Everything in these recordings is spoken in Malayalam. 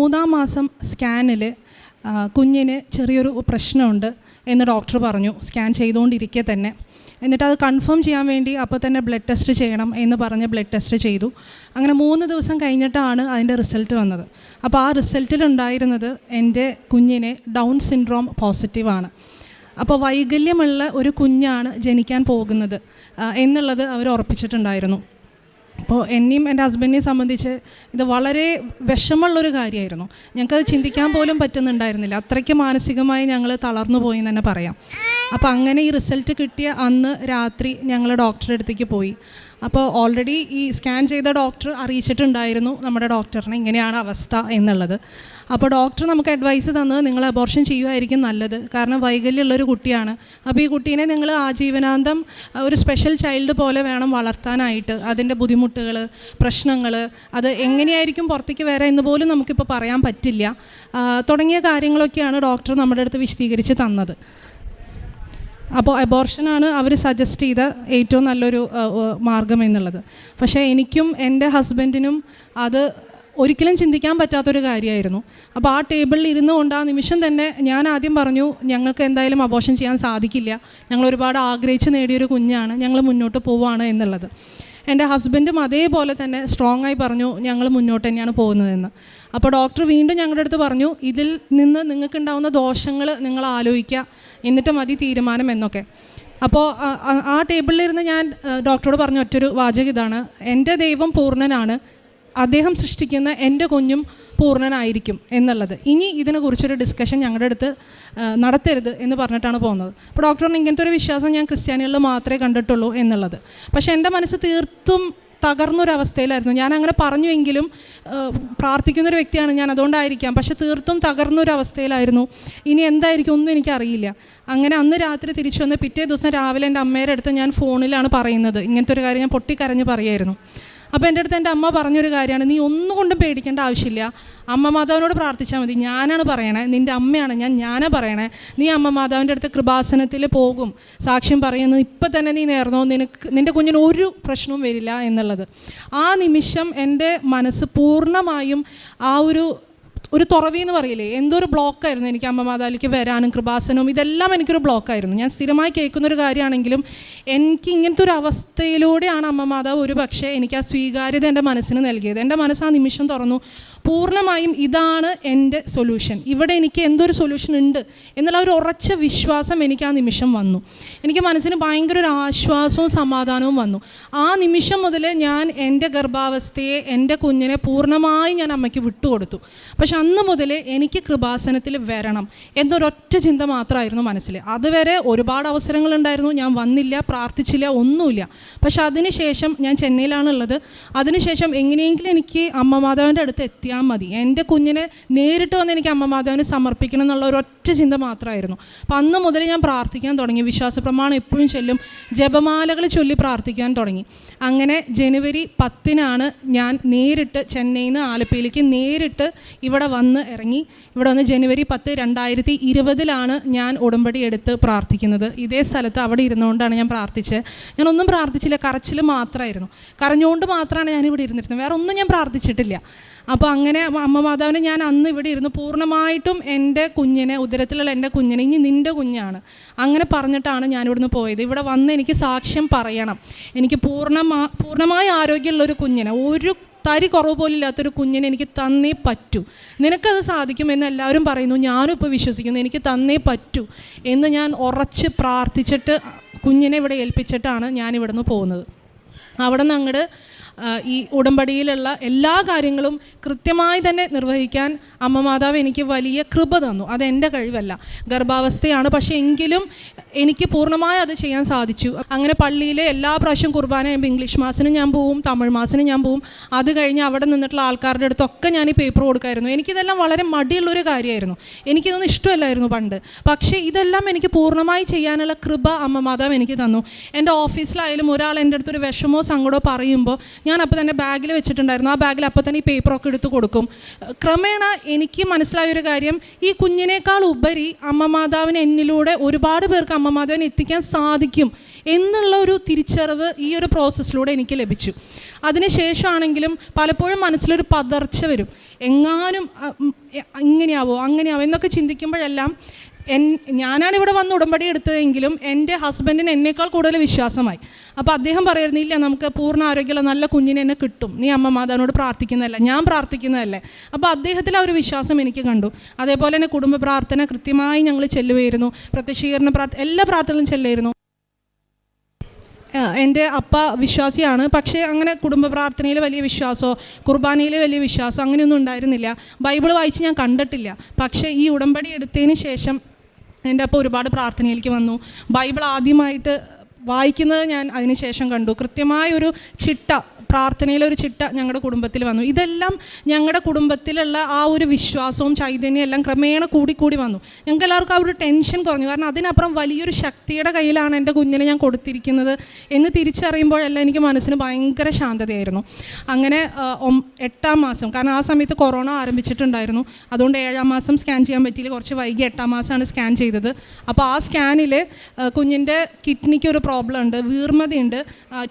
3-ാം മാസം സ്കാനിൽ കുഞ്ഞിന് ചെറിയൊരു പ്രശ്നമുണ്ട് എന്ന് ഡോക്ടർ പറഞ്ഞു, സ്കാൻ ചെയ്തുകൊണ്ടിരിക്കെ തന്നെ. എന്നിട്ട് അത് കൺഫേം ചെയ്യാൻ വേണ്ടി അപ്പോൾ തന്നെ ബ്ലഡ് ടെസ്റ്റ് ചെയ്യണം എന്ന് പറഞ്ഞ് ബ്ലഡ് ടെസ്റ്റ് ചെയ്തു. അങ്ങനെ 3 ദിവസം കഴിഞ്ഞിട്ടാണ് അതിൻ്റെ റിസൾട്ട് വന്നത്. അപ്പോൾ ആ റിസൾട്ടിലുണ്ടായിരുന്നത് എൻ്റെ കുഞ്ഞിന് ഡൗൺ സിൻഡ്രോം പോസിറ്റീവാണ്. അപ്പോൾ വൈകല്യമുള്ള ഒരു കുഞ്ഞാണ് ജനിക്കാൻ പോകുന്നത് എന്നുള്ളത് അവർ ഉറപ്പിച്ചിട്ടുണ്ടായിരുന്നു. അപ്പോൾ എന്നെയും എൻ്റെ ഹസ്ബൻഡിനെയും സംബന്ധിച്ച് ഇത് വളരെ വിഷമമുള്ളൊരു കാര്യമായിരുന്നു. ഞങ്ങൾക്കത് ചിന്തിക്കാൻ പോലും പറ്റുന്നുണ്ടായിരുന്നില്ല. അത്രയ്ക്ക് മാനസികമായി ഞങ്ങൾ തളർന്നു പോയി എന്ന് തന്നെ പറയാം. അപ്പോൾ അങ്ങനെ ഈ റിസൾട്ട് കിട്ടിയ അന്ന് രാത്രി ഞങ്ങൾ ഡോക്ടറുടെ അടുത്തേക്ക് പോയി. അപ്പോൾ ഓൾറെഡി ഈ സ്കാൻ ചെയ്ത ഡോക്ടർ അറിയിച്ചിട്ടുണ്ടായിരുന്നു നമ്മുടെ ഡോക്ടറിനെ ഇങ്ങനെയാണ് അവസ്ഥ എന്നുള്ളത്. അപ്പോൾ ഡോക്ടർ നമുക്ക് അഡ്വൈസ് തന്നത് നിങ്ങൾ അബോർഷൻ ചെയ്യുമായിരിക്കും നല്ലത്, കാരണം വൈകല്യമുള്ളൊരു കുട്ടിയാണ്. അപ്പോൾ ഈ കുട്ടീനെ നിങ്ങൾ ആജീവനാന്തം ഒരു സ്പെഷ്യൽ ചൈൽഡ് പോലെ വേണം വളർത്താനായിട്ട്. അതിൻ്റെ ബുദ്ധിമുട്ടുകൾ, പ്രശ്നങ്ങൾ, അത് എങ്ങനെയായിരിക്കും പുറത്തേക്ക് വരാം എന്ന് പോലും നമുക്കിപ്പോൾ പറയാൻ പറ്റില്ല. തുടങ്ങിയ കാര്യങ്ങളൊക്കെയാണ് ഡോക്ടർ നമ്മുടെ അടുത്ത് വിശദീകരിച്ച് തന്നത്. അപ്പോൾ അബോർഷനാണ് അവർ സജസ്റ്റ് ചെയ്ത ഏറ്റവും നല്ലൊരു മാർഗം എന്നുള്ളത്. പക്ഷേ എനിക്കും എൻ്റെ ഹസ്ബൻഡിനും അത് ഒരിക്കലും ചിന്തിക്കാൻ പറ്റാത്തൊരു കാര്യമായിരുന്നു. അപ്പോൾ ആ ടേബിളിൽ ഇരുന്നു കൊണ്ട് ആ നിമിഷം തന്നെ ഞാൻ ആദ്യം പറഞ്ഞു, ഞങ്ങൾക്ക് എന്തായാലും അബോർഷൻ ചെയ്യാൻ സാധിക്കില്ല, ഞങ്ങൾ ഒരുപാട് ആഗ്രഹിച്ച് നേടിയൊരു കുഞ്ഞാണ്, ഞങ്ങൾ മുന്നോട്ട് പോവുകയാണ് എന്നുള്ളത്. എൻ്റെ ഹസ്ബൻഡും അതേപോലെ തന്നെ സ്ട്രോങ് ആയി പറഞ്ഞു, ഞങ്ങൾ മുന്നോട്ട് തന്നെയാണ് പോകുന്നതെന്ന്. അപ്പോൾ ഡോക്ടർ വീണ്ടും ഞങ്ങളുടെ അടുത്ത് പറഞ്ഞു, ഇതിൽ നിന്ന് നിങ്ങൾക്കുണ്ടാവുന്ന ദോഷങ്ങൾ നിങ്ങൾ ആലോചിക്കുക, എന്നിട്ട് മതി തീരുമാനം എന്നൊക്കെ. അപ്പോൾ ആ ടേബിളിലിരുന്ന് ഞാൻ ഡോക്ടറോട് പറഞ്ഞ ഒറ്റൊരു വാചകം ഇതാണ്: എൻ്റെ ദൈവം പൂർണ്ണനാണ്, അദ്ദേഹം സൃഷ്ടിക്കുന്ന എൻ്റെ കുഞ്ഞും പൂർണ്ണനായിരിക്കും എന്നുള്ളത്. ഇനി ഇതിനെക്കുറിച്ചൊരു ഡിസ്കഷൻ ഞങ്ങളുടെ അടുത്ത് നടത്തരുത് എന്ന് പറഞ്ഞിട്ടാണ് പോകുന്നത്. അപ്പോൾ ഡോക്ടർ പറഞ്ഞു, ഇങ്ങനത്തെ ഒരു വിശ്വാസം ഞാൻ ക്രിസ്ത്യാനികളിൽ മാത്രമേ കണ്ടിട്ടുള്ളൂ എന്നുള്ളത്. പക്ഷേ എൻ്റെ മനസ്സ് തീർത്തും തകർന്നൊരവസ്ഥയിലായിരുന്നു. ഞാൻ അങ്ങനെ പറഞ്ഞുവെങ്കിലും പ്രാർത്ഥിക്കുന്നൊരു വ്യക്തിയാണ് ഞാൻ, അതുകൊണ്ടായിരിക്കാം. പക്ഷെ തീർത്തും തകർന്നൊരവസ്ഥയിലായിരുന്നു. ഇനി എന്തായിരിക്കും ഒന്നും എനിക്കറിയില്ല. അങ്ങനെ അന്ന് രാത്രി തിരിച്ചു വന്ന് പിറ്റേ ദിവസം രാവിലെ എൻ്റെ അമ്മയുടെ അടുത്ത് ഞാൻ ഫോണിലാണ് പറയുന്നത്, ഇങ്ങനത്തെ ഒരു കാര്യം ഞാൻ പൊട്ടിക്കരഞ്ഞ് പറയായിരുന്നു. അപ്പോൾ എൻ്റെ അടുത്ത് എൻ്റെ അമ്മ പറഞ്ഞൊരു കാര്യമാണ്, നീ ഒന്നുകൊണ്ടും പേടിക്കേണ്ട ആവശ്യമില്ല, അമ്മ മാതാവിനോട് പ്രാർത്ഥിച്ചാൽ മതി, ഞാനാണ് പറയണേ, നിൻ്റെ അമ്മയാണ് ഞാനാ പറയണേ, നീ അമ്മ മാതാവിൻ്റെ അടുത്ത് കൃപാസനത്തിൽ പോകും, സാക്ഷ്യം പറയുന്നത് ഇപ്പം തന്നെ നീ നേർന്നോ, നിൻ്റെ കുഞ്ഞിന് ഒരു പ്രശ്നവും വരില്ല എന്നുള്ളത്. ആ നിമിഷം എൻ്റെ മനസ്സ് പൂർണ്ണമായും ആ ഒരു തുറവി എന്ന് പറയില്ലേ, എന്തോ ഒരു ബ്ലോക്കായിരുന്നു എനിക്ക് അമ്മ മാതാവിലേക്ക് വരാനും കൃപാസനവും ഇതെല്ലാം എനിക്കൊരു ബ്ലോക്കായിരുന്നു. ഞാൻ സ്ഥിരമായി കേൾക്കുന്നൊരു കാര്യമാണെങ്കിലും എനിക്ക് ഇങ്ങനത്തെ ഒരു അവസ്ഥയിലൂടെയാണ് അമ്മ മാതാവ് ഒരു പക്ഷേ എനിക്ക് ആ സ്വീകാര്യത എൻ്റെ മനസ്സിന് നൽകിയത്. എൻ്റെ മനസ്സ് ആ നിമിഷം തുറന്നു, പൂർണ്ണമായും ഇതാണ് എൻ്റെ സൊല്യൂഷൻ, ഇവിടെ എനിക്ക് എന്തൊരു സൊല്യൂഷൻ ഉണ്ട് എന്നുള്ള ഒരു ഉറച്ച വിശ്വാസം എനിക്ക് ആ നിമിഷം വന്നു. എനിക്ക് മനസ്സിന് ഭയങ്കര ഒരു ആശ്വാസവും സമാധാനവും വന്നു. ആ നിമിഷം മുതൽ ഞാൻ എൻ്റെ ഗർഭാവസ്ഥയെ, എൻ്റെ കുഞ്ഞിനെ പൂർണ്ണമായി ഞാൻ അമ്മയ്ക്ക് വിട്ടുകൊടുത്തു. പക്ഷെ അന്ന് മുതൽ എനിക്ക് കൃപാസനത്തിൽ വരണം എന്നൊരൊറ്റ ചിന്ത മാത്രമായിരുന്നു മനസ്സിൽ. അതുവരെ ഒരുപാട് അവസരങ്ങളുണ്ടായിരുന്നു, ഞാൻ വന്നില്ല, പ്രാർത്ഥിച്ചില്ല, ഒന്നുമില്ല. പക്ഷെ അതിനുശേഷം ഞാൻ ചെന്നൈയിലാണുള്ളത്. അതിനുശേഷം എങ്ങനെയെങ്കിലും എനിക്ക് അമ്മ മാതാവിൻ്റെ അടുത്ത് എത്തിയാൽ മതി, എൻ്റെ കുഞ്ഞിനെ നേരിട്ട് വന്ന് എനിക്ക് അമ്മ മാതാവിന് സമർപ്പിക്കണം എന്നുള്ള ഒരൊറ്റ ചിന്ത മാത്രമായിരുന്നു. അപ്പം അന്ന് മുതൽ ഞാൻ പ്രാർത്ഥിക്കാൻ തുടങ്ങി. വിശ്വാസ പ്രമാണം എപ്പോഴും ചൊല്ലും, ജപമാലകൾ ചൊല്ലി പ്രാർത്ഥിക്കാൻ തുടങ്ങി. അങ്ങനെ ജനുവരി 10-നാണ് ഞാൻ നേരിട്ട് ചെന്നൈയിൽ നിന്ന് ആലപ്പുഴയിലേക്ക് നേരിട്ട് ഇവിടെ വന്ന് ഇറങ്ങി. ഇവിടെ വന്ന് ജനുവരി 10, 2020 ഞാൻ ഉടമ്പടി എടുത്ത് പ്രാർത്ഥിക്കുന്നത്. ഇതേ സ്ഥലത്ത് അവിടെ ഇരുന്നുകൊണ്ടാണ് ഞാൻ പ്രാർത്ഥിച്ചത്. ഞാനൊന്നും പ്രാർത്ഥിച്ചില്ല, കരച്ചിൽ മാത്രമായിരുന്നു. കരഞ്ഞുകൊണ്ട് മാത്രമാണ് ഞാനിവിടെ ഇരുന്നിരുന്നത്, വേറെ ഒന്നും ഞാൻ പ്രാർത്ഥിച്ചിട്ടില്ല. അപ്പോൾ അങ്ങനെ അമ്മ മാതാവിനെ ഞാൻ അന്ന് ഇവിടെ ഇരുന്ന് പൂർണ്ണമായിട്ടും എൻ്റെ കുഞ്ഞിനെ, ഉദരത്തിലുള്ള എൻ്റെ കുഞ്ഞിനെ, ഇനി നിൻ്റെ കുഞ്ഞാണ് അങ്ങനെ പറഞ്ഞിട്ടാണ് ഞാനിവിടുന്ന് പോയത്. ഇവിടെ വന്ന് എനിക്ക് സാക്ഷ്യം പറയണം, എനിക്ക് പൂർണ്ണമായ ആരോഗ്യമുള്ളൊരു കുഞ്ഞിനെ, ഒരു തരി കുറവ് പോലില്ലാത്തൊരു കുഞ്ഞിനെ എനിക്ക് തന്നേ പറ്റൂ, നിനക്കത് സാധിക്കുമെന്ന് എല്ലാവരും പറയുന്നു, ഞാനും ഇപ്പോൾ വിശ്വസിക്കുന്നു, എനിക്ക് തന്നേ പറ്റൂ എന്ന് ഞാൻ ഉറച്ച് പ്രാർത്ഥിച്ചിട്ട് കുഞ്ഞിനെ ഇവിടെ ഏൽപ്പിച്ചിട്ടാണ് ഞാനിവിടുന്ന് പോകുന്നത്. അവിടെ നിന്ന് അങ്ങോട്ട് ഈ ഉടമ്പടിയിലുള്ള എല്ലാ കാര്യങ്ങളും കൃത്യമായി തന്നെ നിർവഹിക്കാൻ അമ്മ മാതാവ് എനിക്ക് വലിയ കൃപ തന്നു. അതെൻ്റെ കഴിവല്ല, ഗർഭാവസ്ഥയാണ്. പക്ഷേ എങ്കിലും എനിക്ക് പൂർണ്ണമായി അത് ചെയ്യാൻ സാധിച്ചു. അങ്ങനെ പള്ളിയിലെ എല്ലാ പ്രാവശ്യം കുർബാന കഴിയുമ്പോൾ ഇംഗ്ലീഷ് മാസിനും ഞാൻ പോവും, തമിഴ് മാസിനും ഞാൻ പോവും. അത് കഴിഞ്ഞ് അവിടെ നിന്നിട്ടുള്ള ആൾക്കാരുടെ അടുത്തൊക്കെ ഞാൻ ഈ പേപ്പർ കൊടുക്കായിരുന്നു. എനിക്കിതെല്ലാം വളരെ മടിയുള്ളൊരു കാര്യമായിരുന്നു, എനിക്കിതൊന്നും ഇഷ്ടമല്ലായിരുന്നു പണ്ട്. പക്ഷേ ഇതെല്ലാം എനിക്ക് പൂർണ്ണമായി ചെയ്യാനുള്ള കൃപ അമ്മ മാതാവ് എനിക്ക് തന്നു. എൻ്റെ ഓഫീസിലായാലും ഒരാൾ എൻ്റെ അടുത്തൊരു വിഷമോ സങ്കടമോ പറയുമ്പോൾ ഞാൻ അപ്പോൾ തന്നെ ബാഗിൽ വെച്ചിട്ടുണ്ടായിരുന്നു. ആ ബാഗിൽ അപ്പോൾ തന്നെ ഈ പേപ്പറൊക്കെ എടുത്ത് കൊടുക്കും. ക്രമേണ എനിക്ക് മനസ്സിലായൊരു കാര്യം, ഈ കുഞ്ഞിനേക്കാൾ ഉപരി അമ്മ മാതാവിന് എന്നിലൂടെ ഒരുപാട് പേർക്ക് അമ്മ മാതാവിനെ എത്തിക്കാൻ സാധിക്കും എന്നുള്ള ഒരു തിരിച്ചറിവ് ഈ ഒരു പ്രോസസ്സിലൂടെ എനിക്ക് ലഭിച്ചു. അതിനുശേഷമാണെങ്കിലും പലപ്പോഴും മനസ്സിലൊരു പതർച്ച വരും, എങ്ങാനും ഇങ്ങനെയാവോ അങ്ങനെയാവോ എന്നൊക്കെ ചിന്തിക്കുമ്പോഴെല്ലാം ഞാനാണ് ഇവിടെ വന്ന് ഉടമ്പടി എടുത്തതെങ്കിലും എൻ്റെ ഹസ്ബൻഡിന് എന്നേക്കാൾ കൂടുതൽ വിശ്വാസമായി. അപ്പോൾ അദ്ദേഹം പറയുമായിരുന്നു, ഇല്ല നമുക്ക് പൂർണ്ണ ആരോഗ്യമുള്ള നല്ല കുഞ്ഞിനെ എന്നെ കിട്ടും, നീ അമ്മ മാതാവിനോട് പ്രാർത്ഥിക്കുന്നതല്ല, ഞാൻ പ്രാർത്ഥിക്കുന്നതല്ലേ. അപ്പോൾ അദ്ദേഹത്തിൽ ആ ഒരു വിശ്വാസം എനിക്ക് കണ്ടു. അതേപോലെ തന്നെ കുടുംബ പ്രാർത്ഥന കൃത്യമായി ഞങ്ങൾ ചെല്ലുമായിരുന്നു, പ്രത്യക്ഷീകരണ എല്ലാ പ്രാർത്ഥനകളും ചെല്ലുമായിരുന്നു. എൻ്റെ അപ്പ വിശ്വാസിയാണ്, പക്ഷേ അങ്ങനെ കുടുംബ പ്രാർത്ഥനയിൽ വലിയ വിശ്വാസമോ കുർബാനയിൽ വലിയ വിശ്വാസമോ അങ്ങനെയൊന്നും ഉണ്ടായിരുന്നില്ല. ബൈബിൾ വായിച്ച് ഞാൻ കണ്ടിട്ടില്ല. പക്ഷേ ഈ ഉടമ്പടി എടുത്തതിന് ശേഷം എൻ്റെ അപ്പ ഒരുപാട് പ്രാർത്ഥനയിലേക്ക് വന്നു. ബൈബിൾ ആദ്യമായിട്ട് വായിക്കുന്നത് ഞാൻ അതിന് ശേഷം കണ്ടു. കൃത്യമായൊരു ചിട്ട, പ്രാർത്ഥനയിലൊരു ചിട്ട ഞങ്ങളുടെ കുടുംബത്തിൽ വന്നു. ഇതെല്ലാം ഞങ്ങളുടെ കുടുംബത്തിലുള്ള ആ ഒരു വിശ്വാസവും ചൈതന്യം എല്ലാം ക്രമേണ കൂടിക്കൂടി വന്നു. ഞങ്ങൾക്ക് എല്ലാവർക്കും ആ ഒരു ടെൻഷൻ കുറഞ്ഞു. കാരണം അതിനപ്പുറം വലിയൊരു ശക്തിയുടെ കയ്യിലാണ് എൻ്റെ കുഞ്ഞിനെ ഞാൻ കൊടുത്തിരിക്കുന്നത് എന്ന് തിരിച്ചറിയുമ്പോഴെല്ലാം എനിക്ക് മനസ്സിന് ഭയങ്കര ശാന്തതയായിരുന്നു. അങ്ങനെ 8-ാം മാസം, കാരണം ആ സമയത്ത് കൊറോണ ആരംഭിച്ചിട്ടുണ്ടായിരുന്നു, അതുകൊണ്ട് 7-ാം മാസം സ്കാൻ ചെയ്യാൻ പറ്റിയില്ല, കുറച്ച് വൈകി 8-ാം മാസമാണ് സ്കാൻ ചെയ്തത്. അപ്പോൾ ആ സ്കാനിൽ കുഞ്ഞിൻ്റെ കിഡ്നിക്ക് ഒരു പ്രോബ്ലം ഉണ്ട്, വീർമതിയുണ്ട്,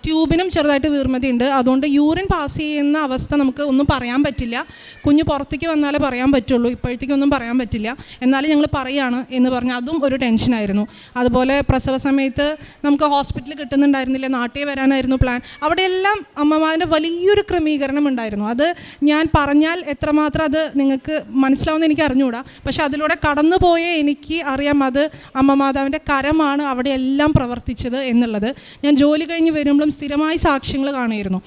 ട്യൂബിനും ചെറുതായിട്ട് വീർമതിയുണ്ട്. അതുകൊണ്ട് യൂറിൻ പാസ് ചെയ്യുന്ന അവസ്ഥ നമുക്ക് ഒന്നും പറയാൻ പറ്റില്ല. കുഞ്ഞ് പുറത്തേക്ക് വന്നാലേ പറയാൻ പറ്റുള്ളൂ, ഇപ്പോഴത്തേക്കൊന്നും പറയാൻ പറ്റില്ല. എന്നാലും ഞങ്ങൾ പറയുകയാണ് എന്ന് പറഞ്ഞ് അതും ഒരു ടെൻഷനായിരുന്നു. അതുപോലെ പ്രസവ സമയത്ത് നമുക്ക് ഹോസ്പിറ്റലിൽ കിട്ടുന്നുണ്ടായിരുന്നില്ല, നാട്ടിൽ വരാനായിരുന്നു പ്ലാൻ. അവിടെയെല്ലാം അമ്മമാരുടെ വലിയൊരു ക്രമീകരണം ഉണ്ടായിരുന്നു. അത് ഞാൻ പറഞ്ഞാൽ എത്രമാത്രം അത് നിങ്ങൾക്ക് മനസ്സിലാവുമെന്ന് എനിക്ക് അറിഞ്ഞുകൂടാ. പക്ഷെ അതിലൂടെ കടന്നു പോയ എനിക്ക് അറിയാം അത് അമ്മ മാതാവിൻ്റെ കരമാണ് അവിടെയെല്ലാം പ്രവർത്തിച്ചത് എന്നുള്ളത്. ഞാൻ ജോലി കഴിഞ്ഞ് വരുമ്പോഴും സ്ഥിരമായി സാക്ഷ്യങ്ങൾ കാണുമായിരുന്നു.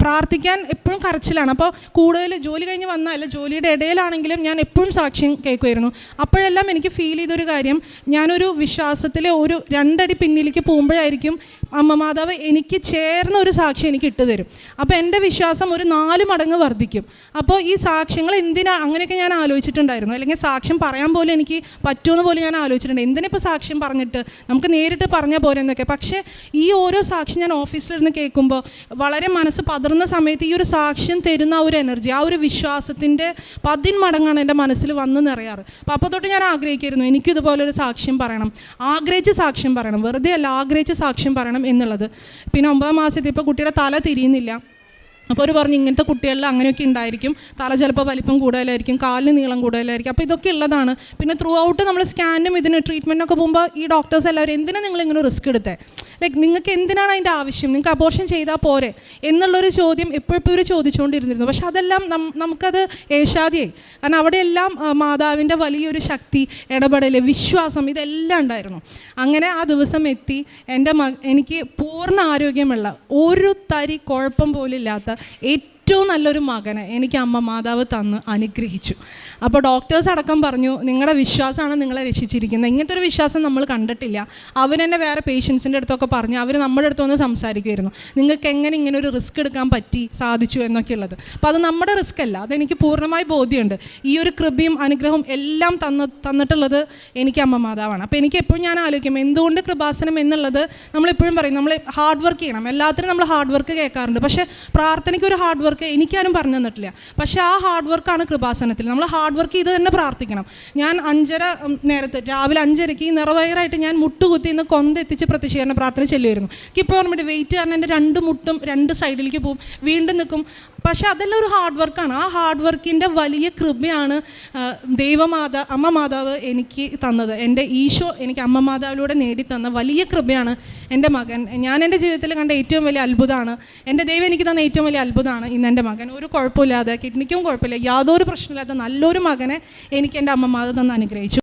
പ്രാർത്ഥിക്കാൻ എപ്പോഴും കരച്ചിലാണ്. അപ്പോൾ കൂടുതൽ ജോലി കഴിഞ്ഞ് വന്നാൽ ജോലിയുടെ ഇടയിലാണെങ്കിലും ഞാൻ എപ്പോഴും സാക്ഷ്യം കേൾക്കുമായിരുന്നു. അപ്പോഴെല്ലാം എനിക്ക് ഫീൽ ചെയ്തൊരു കാര്യം, ഞാനൊരു വിശ്വാസത്തിൽ ഒരു 2 അടി പിന്നിലേക്ക് പോകുമ്പോഴായിരിക്കും അമ്മ മാതാവ് എനിക്ക് ചേർന്ന ഒരു സാക്ഷ്യം എനിക്ക് ഇട്ട് തരും. അപ്പോൾ എൻ്റെ വിശ്വാസം ഒരു 4 മടങ്ങ് വർദ്ധിക്കും. അപ്പോൾ ഈ സാക്ഷ്യങ്ങൾ എന്തിനാ അങ്ങനെയൊക്കെ ഞാൻ ആലോചിച്ചിട്ടുണ്ടായിരുന്നു. അല്ലെങ്കിൽ സാക്ഷ്യം പറയാൻ പോലും എനിക്ക് പറ്റുമെന്ന് പോലും ഞാൻ ആലോചിച്ചിട്ടുണ്ട്. എന്തിനിപ്പോൾ സാക്ഷ്യം പറഞ്ഞിട്ട്, നമുക്ക് നേരിട്ട് പറഞ്ഞാൽ പോരെ എന്നൊക്കെ. പക്ഷേ ഈ ഓരോ സാക്ഷ്യം ഞാൻ ഓഫീസിലിരുന്ന് കേൾക്കുമ്പോൾ വളരെ മനസ്സ് പതറുന്ന സമയത്ത് ഈ ഒരു സാക്ഷ്യം തരുന്ന ആ ഒരു എനർജി, ആ ഒരു വിശ്വാസത്തിൻ്റെ 10 മടങ്ങാണ് എൻ്റെ മനസ്സിൽ വന്ന് നിറയാറ്. അപ്പോൾ തൊട്ട് ഞാൻ ആഗ്രഹിക്കായിരുന്നു എനിക്കിതുപോലൊരു സാക്ഷ്യം പറയണം, ആഗ്രഹിച്ച് സാക്ഷ്യം പറയണം, വെറുതെ അല്ല ആഗ്രഹിച്ച് സാക്ഷ്യം പറയണം എന്നുള്ളത്. പിന്നെ 9-ാം മാസത്തിൽ ഇപ്പോൾ കുട്ടിയുടെ തല തിരിയുന്നില്ല. അപ്പോൾ അവർ പറഞ്ഞു ഇങ്ങനത്തെ കുട്ടികളിൽ അങ്ങനെയൊക്കെ ഉണ്ടായിരിക്കും, തല ചിലപ്പോൾ വലിപ്പം കൂടുതലായിരിക്കും, കാലിന് നീളം കൂടുതലായിരിക്കും. അപ്പോൾ ഇതൊക്കെ ഉള്ളതാണ്. പിന്നെ ത്രൂ ഔട്ട് നമ്മൾ സ്കാനും ഇതിന് ട്രീറ്റ്മെൻറ്റൊക്കെ പോകുമ്പോൾ ഈ ഡോക്ടേഴ്സ് എല്ലാവരും എന്തിനാണ് നിങ്ങളിങ്ങനെ റിസ്ക് എടുത്തത്, ലൈക്ക് നിങ്ങൾക്ക് എന്തിനാണ് അതിൻ്റെ ആവശ്യം, നിങ്ങൾക്ക് അബോർഷൻ ചെയ്താൽ പോരെ എന്നുള്ളൊരു ചോദ്യം എപ്പോഴും ചോദിച്ചുകൊണ്ടിരുന്നിരുന്നു. പക്ഷെ അതെല്ലാം നമുക്കത് ഏഷാദിയായി. കാരണം അവിടെയെല്ലാം മാതാവിൻ്റെ വലിയൊരു ശക്തി, ഇടപെടൽ, വിശ്വാസം ഇതെല്ലാം ഉണ്ടായിരുന്നു. അങ്ങനെ ആ ദിവസം എത്തി. എനിക്ക് പൂർണ്ണ ആരോഗ്യമുള്ള, ഒരു തരി കുഴപ്പം പോലില്ലാത്ത ഏറ്റവും നല്ലൊരു മകനെ എനിക്ക് അമ്മ മാതാവ് തന്ന് അനുഗ്രഹിച്ചു. അപ്പോൾ ഡോക്ടേഴ്സ് അടക്കം പറഞ്ഞു നിങ്ങളുടെ വിശ്വാസമാണ് നിങ്ങളെ രക്ഷിച്ചിരിക്കുന്നത്. ഇങ്ങനത്തെ ഒരു വിശ്വാസം നമ്മൾ കണ്ടിട്ടില്ല. അവരെന്നെ വേറെ പേഷ്യൻസിൻ്റെ അടുത്തൊക്കെ പറഞ്ഞു, അവർ നമ്മുടെ അടുത്ത് വന്ന് സംസാരിക്കുമായിരുന്നു, നിങ്ങൾക്ക് എങ്ങനെ ഇങ്ങനെ ഒരു റിസ്ക് എടുക്കാൻ സാധിച്ചു എന്നൊക്കെ ഉള്ളത്. അപ്പോൾ അത് നമ്മുടെ റിസ്ക് അല്ല, അതെനിക്ക് പൂർണ്ണമായി ബോധ്യമുണ്ട്. ഈ ഒരു കൃപയും അനുഗ്രഹവും എല്ലാം തന്നിട്ടുള്ളത് എനിക്ക് അമ്മ മാതാവാണ്. അപ്പോൾ എനിക്ക് എപ്പോഴും ഞാൻ ആലോചിക്കും എന്തുകൊണ്ട് കൃപാസനം എന്നുള്ളത്. നമ്മളെപ്പോഴും പറയും നമ്മൾ ഹാർഡ് വർക്ക് ചെയ്യണം, എല്ലാത്തിനും നമ്മൾ ഹാർഡ് വർക്ക് കേൾക്കാറുണ്ട്. പക്ഷേ പ്രാർത്ഥനയ്ക്ക് ഒരു ഹാർഡ് വർക്ക് എനിക്കാരും പറഞ്ഞു തന്നിട്ടില്ല. പക്ഷേ ആ ഹാർഡ് വർക്കാണ് കൃപാസനത്തിൽ. നമ്മൾ ഹാർഡ് വർക്ക് ചെയ്ത് തന്നെ പ്രാർത്ഥിക്കണം. ഞാൻ 5:30 നേരത്തെ രാവിലെ 5:30 ഈ നിറവയറായിട്ട് ഞാൻ മുട്ടുകുത്തി ഇന്ന് കൊന്തെത്തിച്ച് പ്രത്യക്ഷീകരണ പ്രാർത്ഥന ചെല്ലുമായിരുന്നു. എനിക്കിപ്പോൾ ഓർമ്മയുണ്ട്, വെയിറ്റ് കാരണം എൻ്റെ 2 മുട്ടും 2 സൈഡിലേക്ക് പോകും, വീണ്ടും നിൽക്കും. പക്ഷേ അതെല്ലാം ഒരു ഹാർഡ് വർക്കാണ്. ആ ഹാർഡ് വർക്കിൻ്റെ വലിയ കൃപയാണ് അമ്മ മാതാവ് എനിക്ക് തന്നത്. എൻ്റെ ഈശോ എനിക്ക് അമ്മ മാതാവിലൂടെ നേടിത്തന്ന വലിയ കൃപയാണ് എൻ്റെ മകൻ. ഞാൻ എൻ്റെ ജീവിതത്തിൽ കണ്ട ഏറ്റവും വലിയ അത്ഭുതമാണ്. എൻ്റെ ദൈവം എനിക്ക് തന്ന ഏറ്റവും വലിയ അത്ഭുതമാണ് ഇന്ന് എൻ്റെ മകൻ. ഒരു കുഴപ്പമില്ലാതെ, കിഡ്നിക്കും കുഴപ്പമില്ല, യാതൊരു പ്രശ്നമില്ലാത്ത നല്ലൊരു മകനെ എനിക്ക് എൻ്റെ അമ്മ മാതാവ് തന്ന് അനുഗ്രഹിച്ചു.